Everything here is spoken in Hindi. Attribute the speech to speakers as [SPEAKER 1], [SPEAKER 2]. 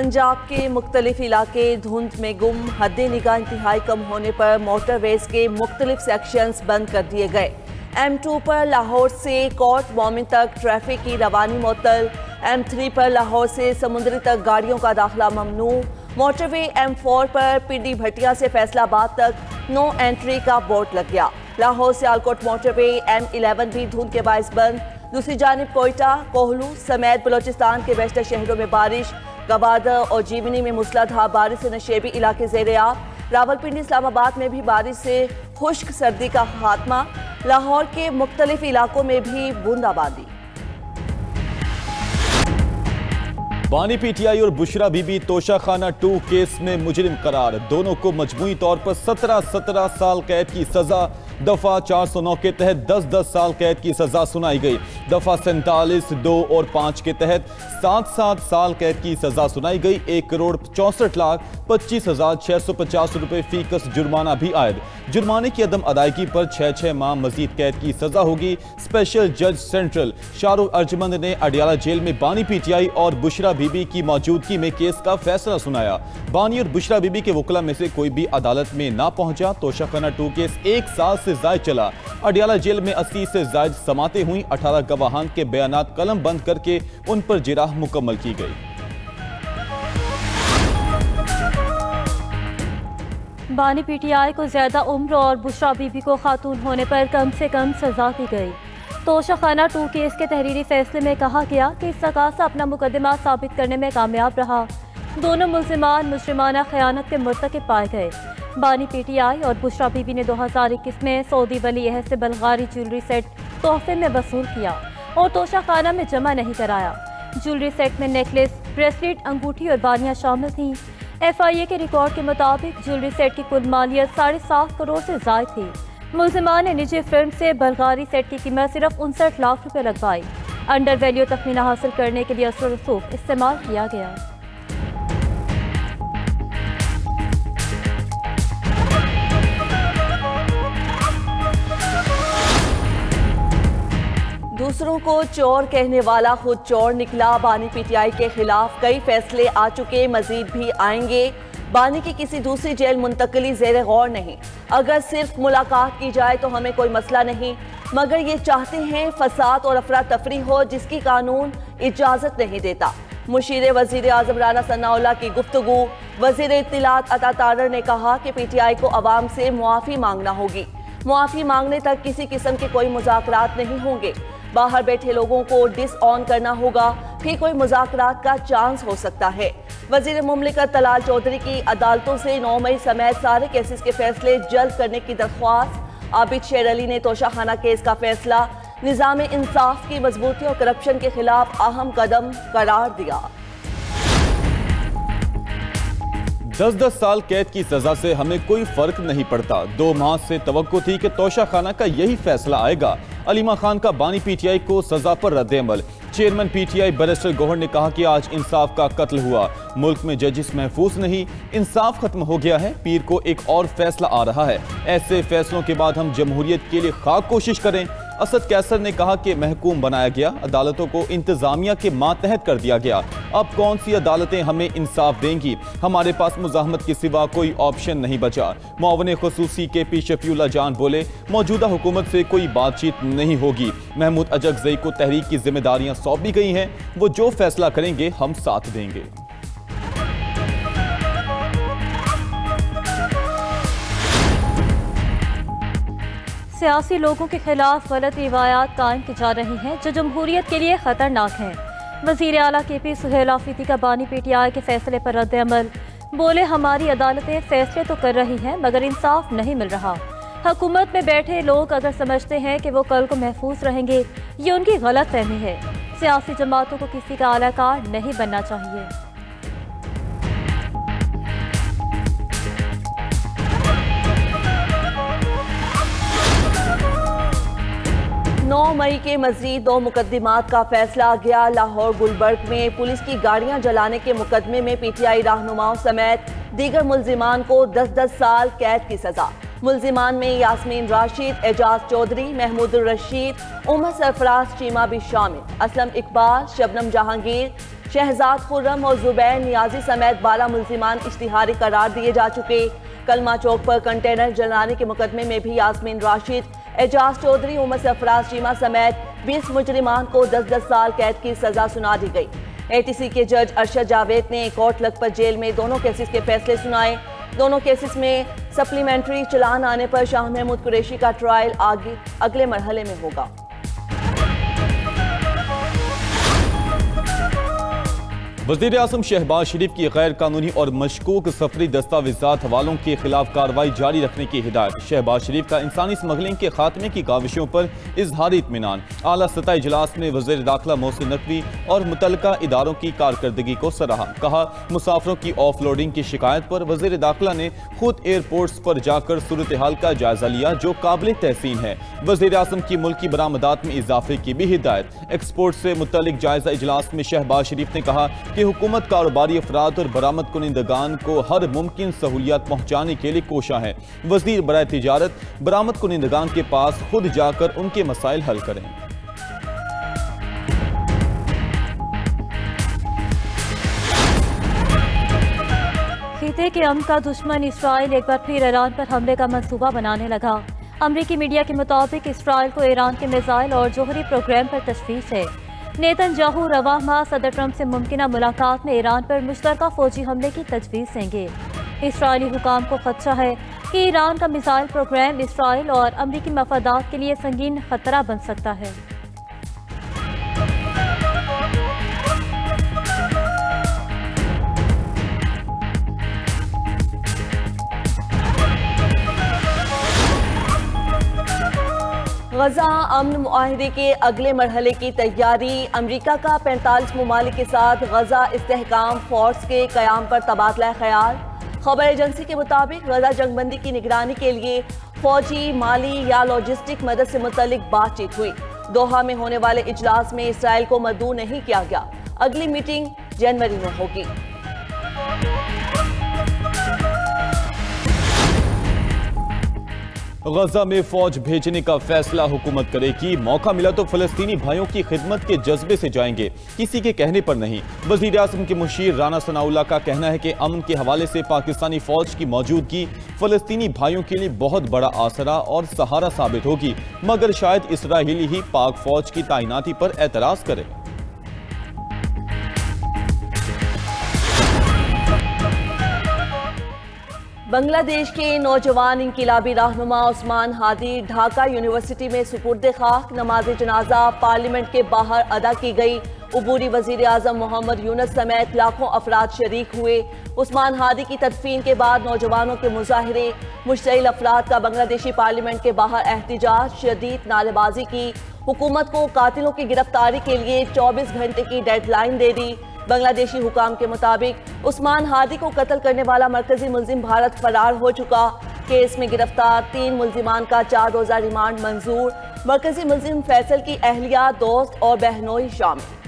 [SPEAKER 1] पंजाब के मुख्तलिफ इलाके धुंध में गुम, हद्दे निगाह इंतहाई कम होने पर मोटरवेज के मुख्तलिफ सेक्शंस बंद कर दिए गए। M2 पर लाहौर से कोर्ट मोमिन तक ट्रैफिक की रवानी मुअत्तल। M3 पर लाहौर से समुंदरी तक गाड़ियों का दाखिला ममनू। मोटरवे M4 पर पिंडी भटिया से फैसलाबाद तक नो एंट्री का बोर्ड लग गया। लाहौर से आलकोट मोटरवे M11 भी धुंध के बायस बंद। दूसरी जानिब कोयटा, कोहलू समेत बलोचिस्तान के बेशतर शहरों में बारिश। गवादर और जीवनी में मूसलाधार बारिश से नशेबी इलाके ज़ेर-ए-आब। रावलपिंडी इस्लामाबाद में भी बारिश से खुश्क सर्दी का खात्मा। लाहौर के मुख्तलिफ इलाकों में भी बूंदाबांदी।
[SPEAKER 2] बानी पीटीआई और बुशरा बीबी तोशाखाना 2 केस में मुजरिम करार। दोनों को मजमूई तौर पर 17 साल कैद की सजा। दफा 409 के तहत 10 साल कैद की सजा सुनाई गई। दफा 47, 2 और 5 के तहत 7 साल कैद की सजा सुनाई गई। 1,64,25,650 रुपए फीकस जुर्माना भी आयद। जुर्माने की अदम अदायगी पर 6 माह मजीद कैद की सजा होगी। स्पेशल जज सेंट्रल शाहरुख अर्जमंद ने अडियाला जेल में बानी पीटीआई और बुशरा बीबी की मौजूदगी में केस का फैसला सुनाया। बानी और बुशरा बीबी के वकला में से कोई भी अदालत में ना पहुंचा। तोशाखाना 2 केस 1 साल से जायद चला। अडियाला जेल में 80 से जायद समातें हुई। 18 गवाहान के बयानात कलम बंद करके उन पर जिराह मुकम्मल की गई।
[SPEAKER 3] बानी पीटीआई को ज्यादा उम्र और बुशरा बीबी को खातून होने पर कम से कम सजा दी गई। तोशाखाना 2 केस के तहरीरी फैसले में कहा गया कि सकासा अपना मुकदमा साबित करने में कामयाब रहा। दोनों मुल्जिमान मुजरिमाना खयानत के मुर्तकिब पाए गए। बानी पीटीआई और बुशरा बीबी ने 2021 में सऊदी वली अहद से बल्गारी ज्वेलरी सेट तोहफे में वसूल किया और तोशाखाना में जमा नहीं कराया। ज्वेलरी सेट में नेकलेस, ब्रेसलेट, अंगूठी और बालियां शामिल थीं। FIA के रिकॉर्ड के मुताबिक ज्वेलरी सेट की कुल मालियत 7.5 करोड़ से ज़ायद थी। मुल्जिमान ने निजी फर्म से बल्गारी सेट की कीमत सिर्फ 59 लाख रुपए लगवाई। अंडर वैल्यू तखमीना हासिल करने के लिए असर रसूख इस्तेमाल किया गया।
[SPEAKER 1] दूसरों को चोर कहने वाला खुद चोर निकला। बानी पीटीआई के खिलाफ कई फैसले आ चुके, मजीद भी आएंगे। बानी की किसी दूसरी जेल मुंतकली ज़ेर गौर नहीं। अगर सिर्फ मुलाकात की जाए तो हमें कोई मसला नहीं, मगर ये चाहते हैं फसाद और अफरा तफरी हो जिसकी कानून इजाज़त नहीं देता। मुशीर वज़ीर आज़म राना सनाउल्लाह की गुफ्तगू। वज़ीर इत्तिलात अता तारर ने कहा कि पीटीआई को अवाम से मुआफ़ी मांगना होगी। मुआफ़ी मांगने तक किसी किस्म के कोई मुज़ाकरात नहीं होंगे। बाहर बैठे लोगों को डिस ऑन करना होगा, फिर कोई मुज़ाकरात का चांस हो सकता है। वज़ीर मुमलिकत तलाल चौधरी की अदालतों से 9 मई समेत सारे केसेस के फैसले जल्द करने की दरख्वास्त। आबिद शेर अली ने तोशाखाना केस का फैसला निज़ाम इंसाफ की मजबूती और करप्शन के खिलाफ अहम कदम करार दिया।
[SPEAKER 2] 10 साल कैद की सजा से हमें कोई फर्क नहीं पड़ता। 2 माह से तवक्को थी कि तोशाखाना का यही फैसला आएगा। अलीमा खान का बानी पीटीआई को सजा पर रद्द-ए-अमल। चेयरमैन पीटीआई बैरिस्टर गौहर ने कहा कि आज इंसाफ का कत्ल हुआ। मुल्क में जजिस महफूज नहीं, इंसाफ खत्म हो गया है। पीर को एक और फैसला आ रहा है। ऐसे फैसलों के बाद हम जमहूरियत के लिए खाक कोशिश करें। असद कैसर ने कहा कि महकूम बनाया गया, अदालतों को इंतजामिया के मातहत कर दिया गया। अब कौन सी अदालतें हमें इंसाफ देंगी? हमारे पास मुजाहमत के सिवा कोई ऑप्शन नहीं बचा। मुआवन खुसूसी के पी शफीउल्लाह जान बोले, मौजूदा हुकूमत से कोई बातचीत नहीं होगी। महमूद अजगज़ई को तहरीक की जिम्मेदारियां सौंपी गई हैं, वो जो फैसला करेंगे हम साथ देंगे।
[SPEAKER 3] सियासी लोगों के खिलाफ गलत रिवायात कायम की जा रही हैं जो जमहूरियत के लिए खतरनाक हैं। वज़ीर आला KP सुहेल आफरीदी का बानी पीटीआई के फैसले पर रद्द-ए-अमल। बोले, हमारी अदालतें फैसले तो कर रही हैं मगर इंसाफ नहीं मिल रहा। हुकूमत में बैठे लोग अगर समझते हैं कि वो कल को महफूज रहेंगे, ये उनकी गलत फहमी है। सियासी जमातों को किसी का आलाकार नहीं बनना चाहिए।
[SPEAKER 1] 9 मई के मजीद 2 मुकदमात का फैसला आ गया। लाहौर गुलबर्ग में पुलिस की गाड़ियां जलाने के मुकदमे में पीटीआई रहनुमाओं समेत दीगर मुल्जिमान को 10 साल कैद की सजा। मुल्जिमान में यास्मीन राशिद, एजाज चौधरी, महमूद रशीद, उमर सरफराज चीमा भी शामिल। असलम इकबाल, शबनम जहांगीर, शहजाद खुर्रम और जुबैर नियाजी समेत 12 मुल्जिमान इश्तिहारी करार दिए जा चुके। कलमा चौक पर कंटेनर जलाने के मुकदमे में भी यास्मीन राशिद, एजाज चौधरी, उमर सरफराज चीमा समेत 20 मुजरिमान को 10-10 साल कैद की सजा सुना दी गई। ATC के जज अरशद जावेद ने कोर्ट लखपत जेल में दोनों केसेस के फैसले सुनाए। दोनों केसेस में सप्लीमेंट्री चलान आने पर शाह महमूद कुरैशी का ट्रायल अगले मरहले में होगा।
[SPEAKER 2] वज़ीर आज़म शहबाज शरीफ की गैर कानूनी और मशकूक सफरी दस्तावेजात हवालों के खिलाफ कार्रवाई जारी रखने की हिदायत। शहबाज शरीफ का इंसानी स्मगलिंग के खात्मे की काविशों पर इजहार इत्मीनान। आला सतह इजलास में वज़ीर दाखिला मोहसिन नकवी और मुतल्लिका इदारों की कारकर्दगी को सराहा। कहा, मुसाफिरों की ऑफलोडिंग की शिकायत पर वज़ीर दाखिला ने खुद एयरपोर्ट्स पर जाकर सूरत हाल का जायजा लिया, जो काबिल तहसीन है। वज़ीर आज़म की मुल्की बरामदात में इजाफे की भी हिदायत। एक्सपोर्ट से मुतल्लिक जायजा इजलास में शहबाज शरीफ ने कहा कि हुकूमत कारोबारी अफराद और बरामद कुनिंदगान को हर मुमकिन सहूलियात पहुँचाने के लिए कोशा है। वज़ीर बराए तिजारत बरामद कुनिंदगान के पास खुद जाकर उनके मसाइल हल करें।
[SPEAKER 3] खिते के अमन का दुश्मन इसराइल एक बार फिर ईरान पर हमले का मंसूबा बनाने लगा। अमरीकी मीडिया के मुताबिक इसराइल को ईरान के मिसाइल और जोहरी प्रोग्राम पर तशवीश है। नेतन्याहू रवां माह सदर ट्रंप से मुमकिना मुलाकात में ईरान पर मुश्तरका फौजी हमले की तजवीज़ देंगे। इसराइली हुकाम को खदशा है कि ईरान का मिसाइल प्रोग्राम इसराइल और अमरीकी मफादात के लिए संगीन खतरा बन सकता है।
[SPEAKER 1] गजा अमन मुआहिदे के अगले मरहले की तैयारी। अमरीका का 45 ममालिक के साथ गजा इस्तेहकाम फोर्स के कयाम पर तबादला ख्याल। खबर एजेंसी के मुताबिक गजा जंगबंदी की निगरानी के लिए फौजी, माली या लॉजिस्टिक मदद से मुतल्लिक बातचीत हुई। दोहा में होने वाले इजलास में इसराइल को मदऊ नहीं किया गया। अगली मीटिंग जनवरी में होगी।
[SPEAKER 2] गजा में फौज भेजने का फैसला हुकूमत करेगी। मौका मिला तो फलस्तीनी भाइयों की खिदमत के जज्बे से जाएंगे, किसी के कहने पर नहीं। वज़ीर आज़म के मुशीर राना सनाउल्लाह का कहना है कि अमन के हवाले से पाकिस्तानी फौज की मौजूदगी फलस्तीनी भाइयों के लिए बहुत बड़ा आसरा और सहारा साबित होगी, मगर शायद इसराइली ही पाक फौज की तैनाती पर एतराज करे।
[SPEAKER 1] बांग्लादेश के नौजवान इनकिलाबी रहनुमा उस्मान हादी ढाका यूनिवर्सिटी में सुपुर्द खाक। नमाज जनाजा पार्लियामेंट के बाहर अदा की गई। उबूरी वजीर आज़म मोहम्मद यूनुस समेत लाखों अफराद शरीक हुए। उस्मान हादी की तदफीन के बाद नौजवानों के मुजाहरे, मुश्तइल अफराद का बांग्लादेशी पार्लियामेंट के बाहर एहतिजाज, शदीद नारेबाजी की। हुकूमत को कातिलों की गिरफ्तारी के लिए 24 घंटे की डेडलाइन दे दी। बांग्लादेशी हुकाम के मुताबिक उस्मान हादी को कत्ल करने वाला मरकजी मुल्जिम भारत फरार हो चुका। केस में गिरफ्तार 3 मुल्जिमान का 4 रोज़ा रिमांड मंजूर। मरकजी मुल्जिम फैसल की अहलिया, दोस्त और बहनोई शामिल।